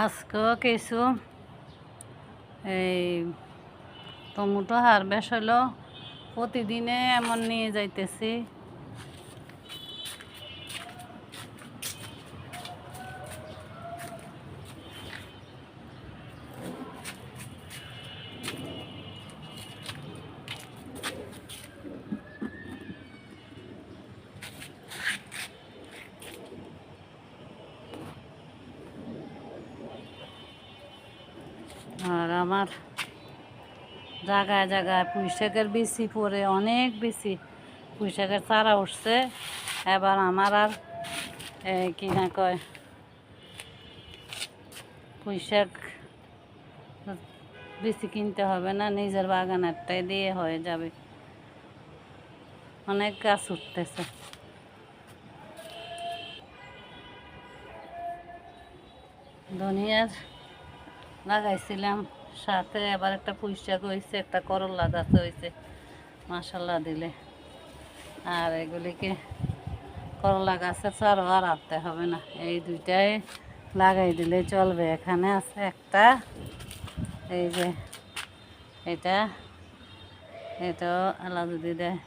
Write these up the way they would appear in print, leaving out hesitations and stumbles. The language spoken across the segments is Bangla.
আজকেও কিছু এই টমেটো হারভেস্ট হলো। প্রতিদিনে এমন নিয়ে যাইতেছি। আর আমার জায়গায় জায়গায় পুঁইশাকের বিচি পরে অনেক বেশি পুঁইশাকের চারা উঠছে। এবার আমার আর কি না কয় পুঁইশাক বেশি কিনতে হবে না, নিজের বাগানেরটাই দিয়ে হয়ে যাবে। অনেক গাছ উঠতেছে। ধনিয়ার লাগাইছিলাম, সাথে আবার একটা পুঁইশাক হয়েছে, একটা করলা গাছ হয়েছে মাশাল্লাহ দিলে। আর এগুলিকে করলা গাছের চারও আর আনতে হবে না, এই দুইটাই লাগাই দিলে চলবে। এখানে আছে একটা, এই যে এটাও আল্লাহ যদি দেয়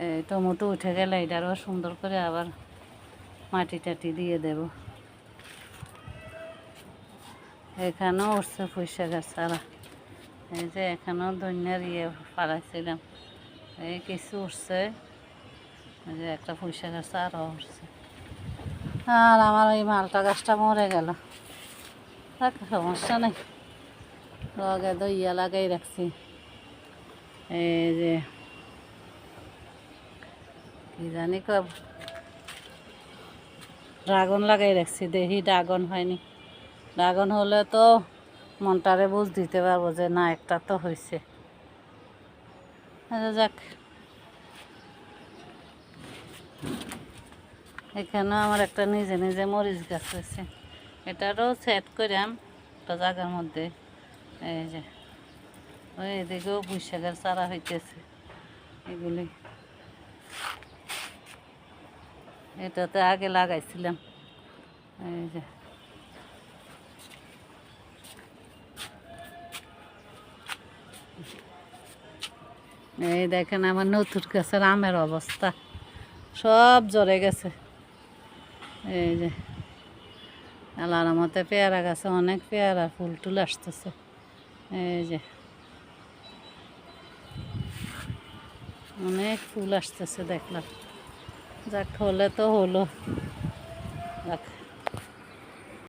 এই টমেটো উঠে গেলে এটারও সুন্দর করে আবার মাটি টাটি দিয়ে দেব। এখানেও উঠছে পুঁইশাকের চারা, এই যে এখানেও ধনিয়ার পাড়াইছিলাম, এই কিছু উঠছে, এই যে একটা পুঁইশাকের চারাও উঠছে। আর আমার ওই মালটা গাছটা মরে গেল, সমস্যা নেই, লগে দইয়া লাগাই রাখছি। এই যে কি জানি ড্রাগন লাগাই রাখছি, দেখি ড্রাগন হয়নি। ড্রাগন হলে তো মনটারে বুঝ দিতে পারবো যে না একটা তো হয়েছে। যাক, এখানেও আমার একটা নিজে নিজে মরিচ গাছ হয়েছে, এটারও সেট করাম একটা জায়গার মধ্যে। এই যে ওই এদিকেও পুঁইশাকের চারা হইতেছে, এগুলি এটাতে আগে লাগাইছিলাম। এই যে এই দেখেন আমার নতুন গাছের আমের অবস্থা, সব জ্বরে গেছে। এই যে আল্লাহর রহমতে পেয়ারা গাছে অনেক পেয়ারা ফুল টুল আসতেছে। এই যে অনেক ফুল আসতেছে দেখলাম। যাক, হলে তো হলো। যাক।